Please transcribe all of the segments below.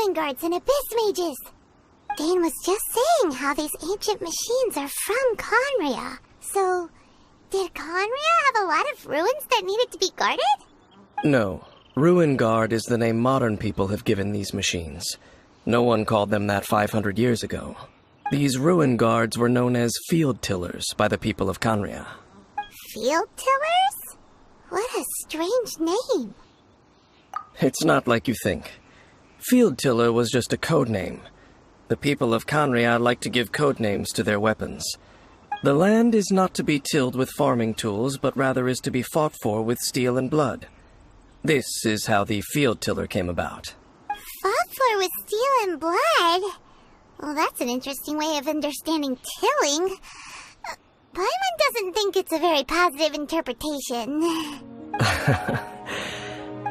ruin guards and abyss mages. Dane was just saying how these ancient machines are from Conria. So, did Conria have a lot of ruins that needed to be guarded? No. Ruin Guard is the name modern people have given these machines. No one called them that 500 years ago. These ruin guards were known as field tillers by the people of Conria. Field tillers? What a strange name. It's not like you think. Field tiller was just a code name. The people of Conria like to give code names to their weapons. The land is not to be tilled with farming tools, but rather is to be fought for with steel and blood. This is how the field tiller came about. Fought for with steel and blood? Well, that's an interesting way of understanding tilling. Paimon doesn't think it's a very positive interpretation.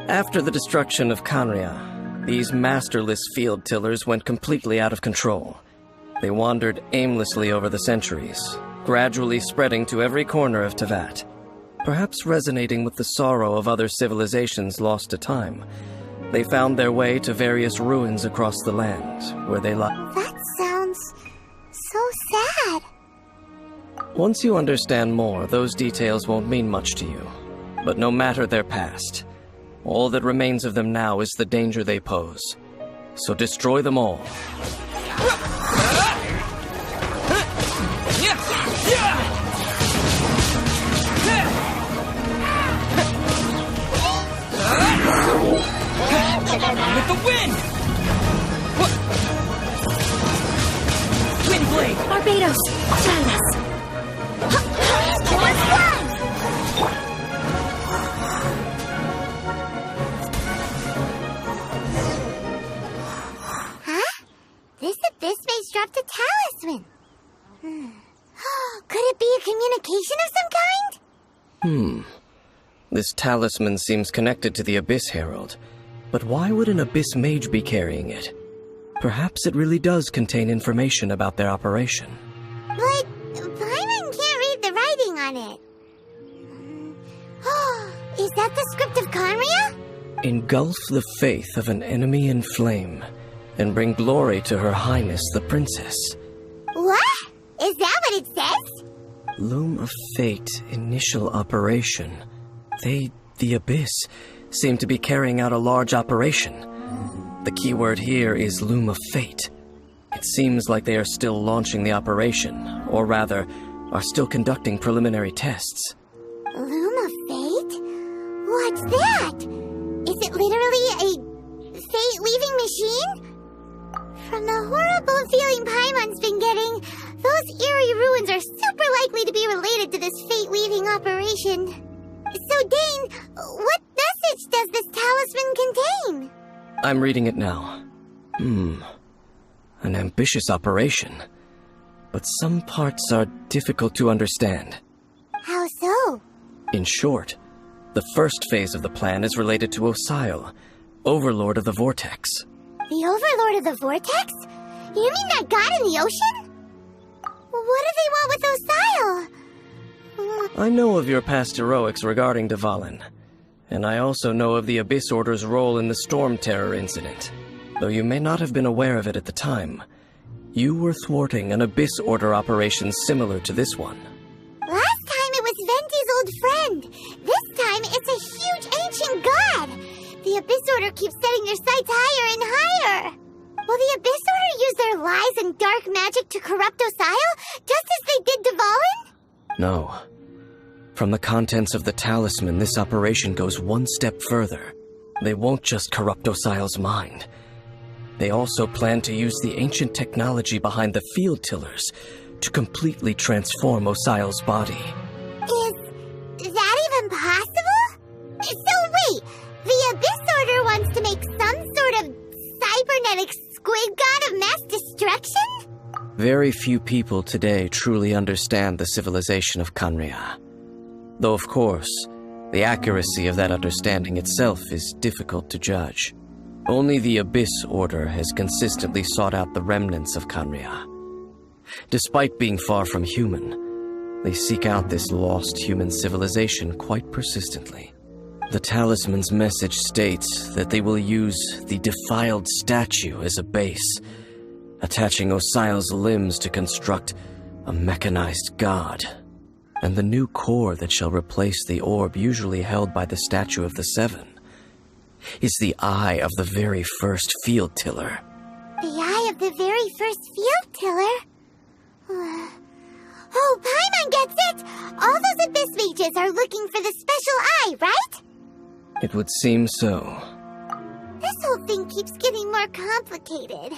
After the destruction of Conria, these masterless field tillers went completely out of control. They wandered aimlessly over the centuries, gradually spreading to every corner of Teyvat. Perhaps resonating with the sorrow of other civilizations lost to time, they found their way to various ruins across the land, where they lie. That sounds so sad. Once you understand more, those details won't mean much to you. But no matter their past, all that remains of them now is the danger they pose. So destroy them all. With the wind! Wind blade! Barbados! Join us! Huh? This abyss base dropped a talisman. Could it be a communication of some kind? This talisman seems connected to the Abyss Herald. But why would an Abyss Mage be carrying it? Perhaps it really does contain information about their operation. But Paimon can't read the writing on it. Is that the script of Conria? Engulf the faith of an enemy in flame, and bring glory to Her Highness the Princess. What? Is that what it says? Loom of Fate, initial operation. They, the Abyss, seem to be carrying out a large operation. The keyword here is Loom of Fate. It seems like they are still launching the operation, or rather, are still conducting preliminary tests. Loom of Fate? What's that? Is it literally a fate-weaving machine? From the horrible feeling Paimon's been getting, those eerie ruins are super likely to be related to this fate-weaving operation. So, Dane, what message does this talisman contain? I'm reading it now. An ambitious operation. But some parts are difficult to understand. How so? In short, the first phase of the plan is related to Osile, Overlord of the Vortex. The Overlord of the Vortex? You mean that god in the ocean? What do they want with Osile? I know of your past heroics regarding Dvalin, and I also know of the Abyss Order's role in the Storm Terror incident. Though you may not have been aware of it at the time, you were thwarting an Abyss Order operation similar to this one. Last time it was Venti's old friend. This time it's a huge ancient god. The Abyss Order keeps setting their sights higher and higher. Will the Abyss Order use their lies and dark magic to corrupt Osile, just as they did Dvalin? No. From the contents of the talisman, this operation goes one step further. They won't just corrupt Osile's mind. They also plan to use the ancient technology behind the field tillers to completely transform Osile's body. Is that even possible? So wait, the Abyss Order wants to make some sort of cybernetic squid god of mass destruction? Very few people today truly understand the civilization of Conria. Though, of course, the accuracy of that understanding itself is difficult to judge. Only the Abyss Order has consistently sought out the remnants of Conria. Despite being far from human, they seek out this lost human civilization quite persistently. The talisman's message states that they will use the defiled statue as a base, attaching Osial's limbs to construct a mechanized god. And the new core that shall replace the orb usually held by the Statue of the Seven is the eye of the very first field tiller. The eye of the very first field tiller? Oh, Paimon gets it! All those Abyss mages are looking for the special eye, right? It would seem so. This whole thing keeps getting more complicated.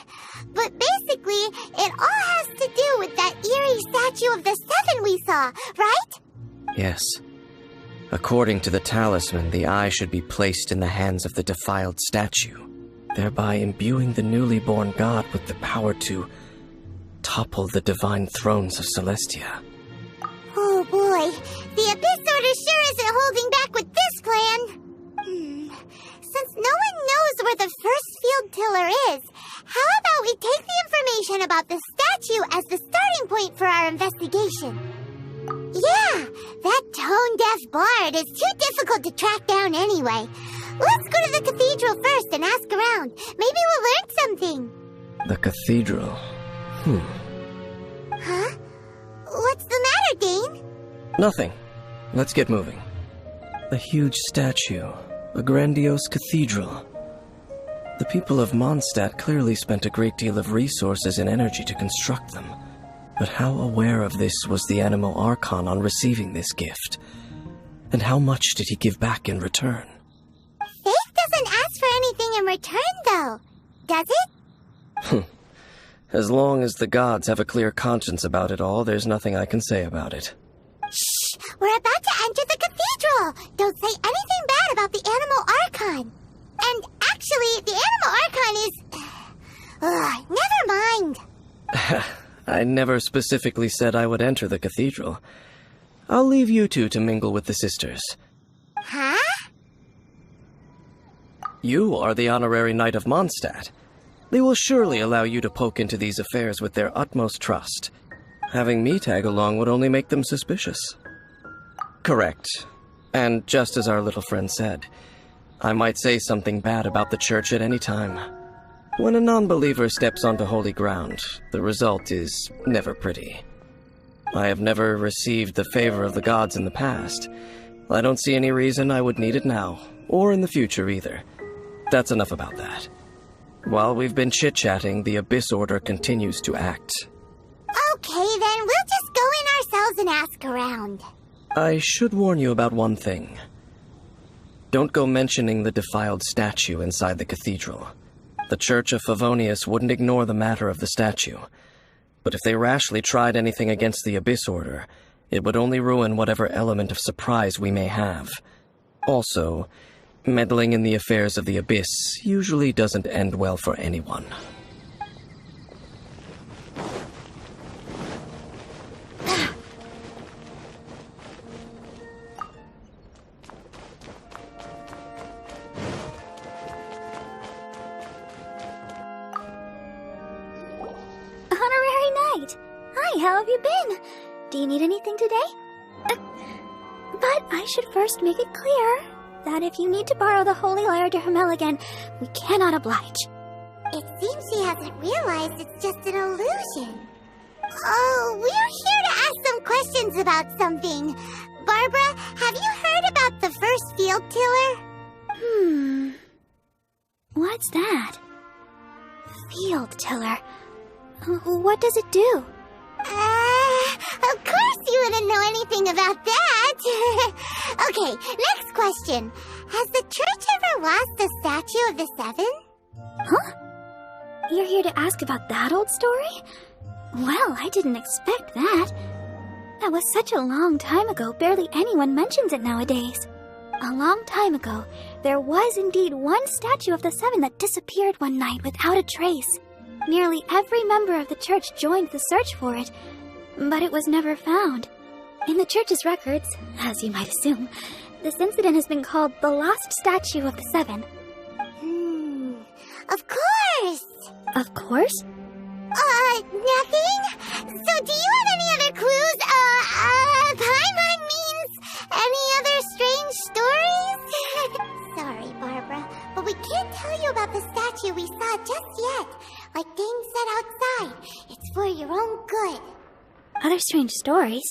But basically, it all has to do with that eerie Statue of the Seven we saw, right? Yes. According to the talisman, the eye should be placed in the hands of the defiled statue, thereby imbuing the newly born god with the power to topple the divine thrones of Celestia. Oh boy, the Abyss Order sure isn't holding back with this plan. Since no one knows where the first field tiller is, how about we take the information about the statue as the starting point for our investigation? Yeah, that tone-deaf bard is too difficult to track down anyway. Let's go to the cathedral first and ask around. Maybe we'll learn something. The cathedral? Huh? What's the matter, Dane? Nothing. Let's get moving. A huge statue. A grandiose cathedral. The people of Mondstadt clearly spent a great deal of resources and energy to construct them. But how aware of this was the Animo Archon on receiving this gift? And how much did he give back in return? Faith doesn't ask for anything in return, though. Does it? As long as the gods have a clear conscience about it all, there's nothing I can say about it. Shh! We're about to enter the cathedral! Don't say anything bad about the Animo Archon. And actually, the Animo Archon is... never mind. I never specifically said I would enter the cathedral. I'll leave you two to mingle with the sisters. Huh? You are the honorary knight of Mondstadt. They will surely allow you to poke into these affairs with their utmost trust. Having me tag along would only make them suspicious. Correct. And just as our little friend said, I might say something bad about the church at any time. When a non-believer steps onto holy ground, the result is never pretty. I have never received the favor of the gods in the past. I don't see any reason I would need it now, or in the future either. That's enough about that. While we've been chit-chatting, the Abyss Order continues to act. Okay, then we'll just go in ourselves and ask around. I should warn you about one thing. Don't go mentioning the defiled statue inside the cathedral. The Church of Favonius wouldn't ignore the matter of the statue. But if they rashly tried anything against the Abyss Order, it would only ruin whatever element of surprise we may have. Also, meddling in the affairs of the Abyss usually doesn't end well for anyone. How have you been? Do you need anything today? But I should first make it clear that if you need to borrow the Holy Lyre to Hermel again, we cannot oblige. It seems she hasn't realized it's just an illusion. Oh, we're here to ask some questions about something. Barbara, have you heard about the first field tiller? What's that? Field tiller. What does it do? Of course you wouldn't know anything about that. Okay, next question. Has the church ever lost the Statue of the Seven? Huh? You're here to ask about that old story? Well, I didn't expect that. That was such a long time ago, barely anyone mentions it nowadays. A long time ago, there was indeed one Statue of the Seven that disappeared one night without a trace. Nearly every member of the church joined the search for it, but it was never found. In the church's records, as you might assume, this incident has been called the Lost Statue of the Seven. Of course! Of course? Nothing? So do you have any other clues? Paimon means any other strange stories? tell you about the statue we saw just yet. Like Dane said outside, it's for your own good. Other strange stories?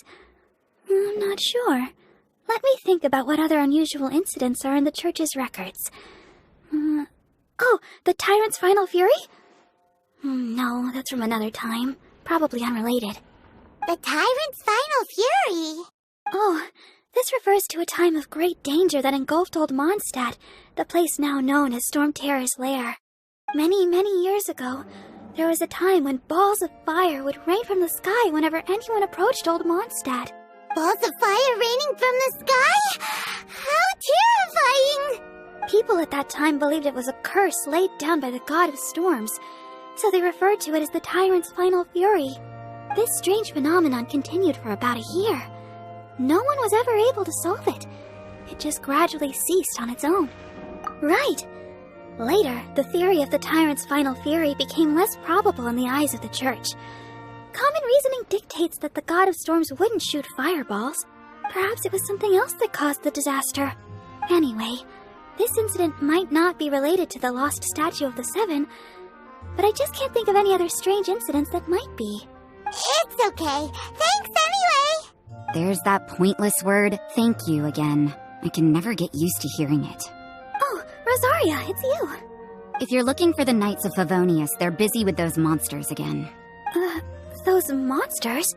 I'm not sure. Let me think about what other unusual incidents are in the church's records. Oh, the Tyrant's Final Fury? No, that's from another time. Probably unrelated. The Tyrant's Final Fury? Oh, this refers to a time of great danger that engulfed Old Mondstadt, the place now known as Storm Terror's lair. Many, many years ago, there was a time when balls of fire would rain from the sky whenever anyone approached Old Mondstadt. Balls of fire raining from the sky? How terrifying! People at that time believed it was a curse laid down by the god of storms, so they referred to it as the Tyrant's Final Fury. This strange phenomenon continued for about a year. No one was ever able to solve it. It just gradually ceased on its own. Right. Later, the theory of the Tyrant's Final Fury became less probable in the eyes of the church. Common reasoning dictates that the god of storms wouldn't shoot fireballs. Perhaps it was something else that caused the disaster. Anyway, this incident might not be related to the lost statue of the Seven, but I just can't think of any other strange incidents that might be. It's okay. Thanks anyway! There's that pointless word, thank you, again. I can never get used to hearing it. Oh, Rosaria, it's you. If you're looking for the Knights of Favonius, they're busy with those monsters again. Those monsters?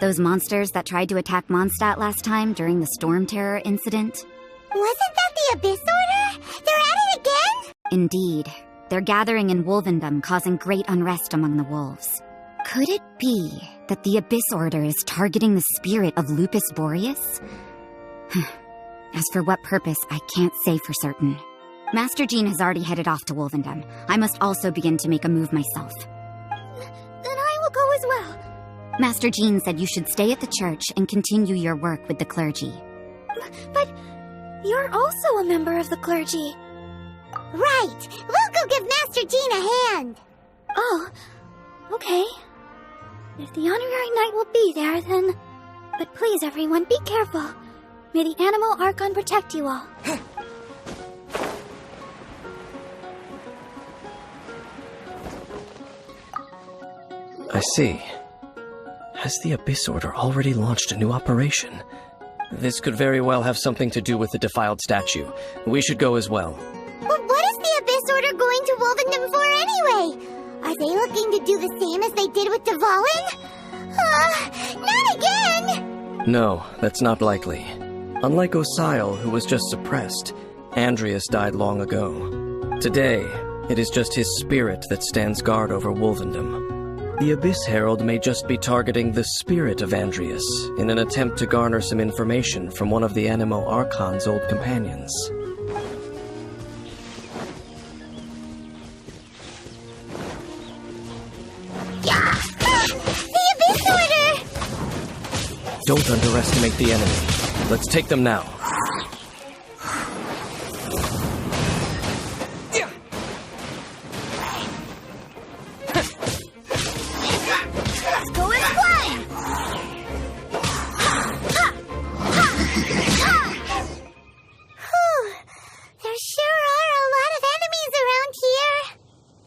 Those monsters that tried to attack Mondstadt last time during the Storm Terror incident? Wasn't that the Abyss Order? They're at it again? Indeed. They're gathering in Wolvendom, causing great unrest among the wolves. Could it be that the Abyss Order is targeting the spirit of Lupus Boreas? As for what purpose, I can't say for certain. Master Jean has already headed off to Wolvendom. I must also begin to make a move myself. Then I will go as well. Master Jean said you should stay at the church and continue your work with the clergy. But you're also a member of the clergy. Right! We'll go give Master Jean a hand! Oh, okay. If the honorary knight will be there, then... But please, everyone, be careful. May the animal Archon protect you all. I see. Has the Abyss Order already launched a new operation? This could very well have something to do with the defiled statue. We should go as well. But what is the Abyss Order going to Wolvendom for anyway? Are they looking to do the same as they did with Dvalin? Not again! No, that's not likely. Unlike Osile, who was just suppressed, Andreas died long ago. Today, it is just his spirit that stands guard over Wolvendom. The Abyss Herald may just be targeting the spirit of Andreas in an attempt to garner some information from one of the Animo Archon's old companions. The Abyss Order! Don't underestimate the enemy. Let's take them now.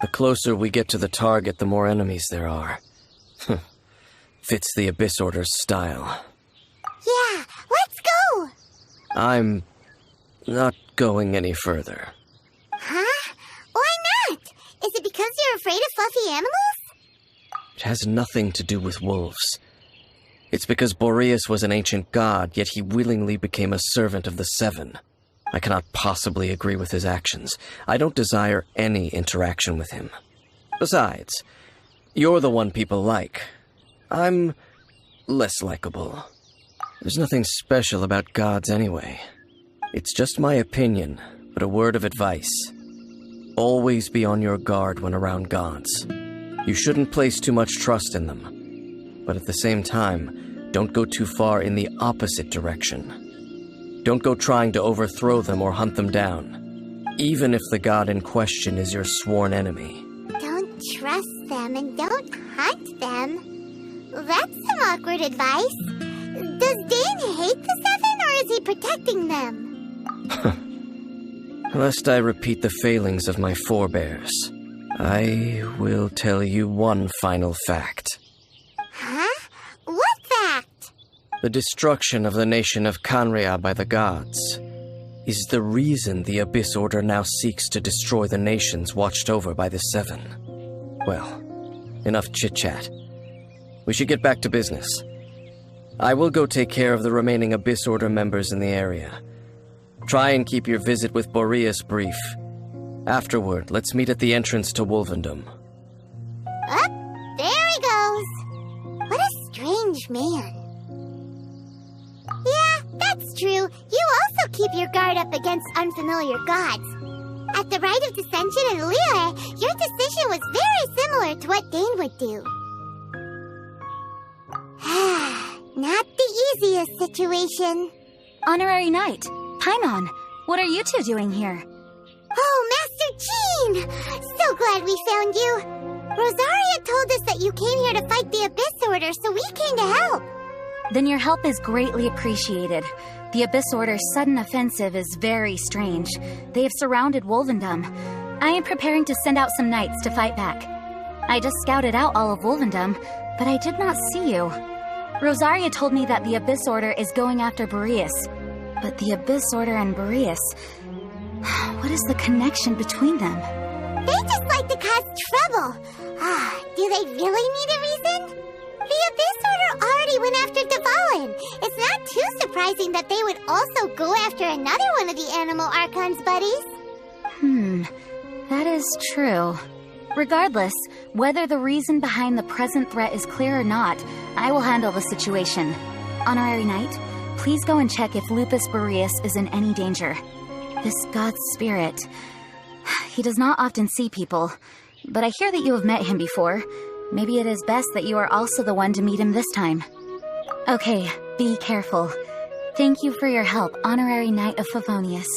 The closer we get to the target, the more enemies there are. Fits the Abyss Order's style. Yeah, let's go! I'm not going any further. Huh? Why not? Is it because you're afraid of fluffy animals? It has nothing to do with wolves. It's because Boreas was an ancient god, yet he willingly became a servant of the Seven. I cannot possibly agree with his actions. I don't desire any interaction with him. Besides, you're the one people like. I'm less likable. There's nothing special about gods anyway. It's just my opinion, but a word of advice. Always be on your guard when around gods. You shouldn't place too much trust in them. But at the same time, don't go too far in the opposite direction. Don't go trying to overthrow them or hunt them down, even if the god in question is your sworn enemy. Don't trust them and don't hunt them. That's some awkward advice. Does Dane hate the Seven, or is he protecting them? Lest I repeat the failings of my forebears, I will tell you one final fact. Huh? What fact? The destruction of the nation of Khaenri'ah by the gods is the reason the Abyss Order now seeks to destroy the nations watched over by the Seven. Well, enough chit-chat. We should get back to business. I will go take care of the remaining Abyss Order members in the area. Try and keep your visit with Boreas brief. Afterward, let's meet at the entrance to Wolvendom. Up, there he goes. What a strange man. Yeah, that's true. You also keep your guard up against unfamiliar gods. At the Rite of Dissension in Lear, your decision was very similar to what Dane would do. Not the easiest situation. Honorary Knight, Paimon, what are you two doing here? Oh, Master Jean! So glad we found you. Rosaria told us that you came here to fight the Abyss Order, so we came to help. Then your help is greatly appreciated. The Abyss Order's sudden offensive is very strange. They have surrounded Wolvendom. I am preparing to send out some knights to fight back. I just scouted out all of Wolvendom, but I did not see you. Rosaria told me that the Abyss Order is going after Boreas. But the Abyss Order and Boreas... what is the connection between them? They just like to cause trouble. Do they really need a reason? The Abyss Order already went after Dvalin. It's not too surprising that they would also go after another one of the Animal Archon's buddies. That is true. Regardless, whether the reason behind the present threat is clear or not, I will handle the situation. Honorary Knight, please go and check if Lupus Boreas is in any danger. This god's spirit... he does not often see people, but I hear that you have met him before. Maybe it is best that you are also the one to meet him this time. Okay, be careful. Thank you for your help, Honorary Knight of Favonius.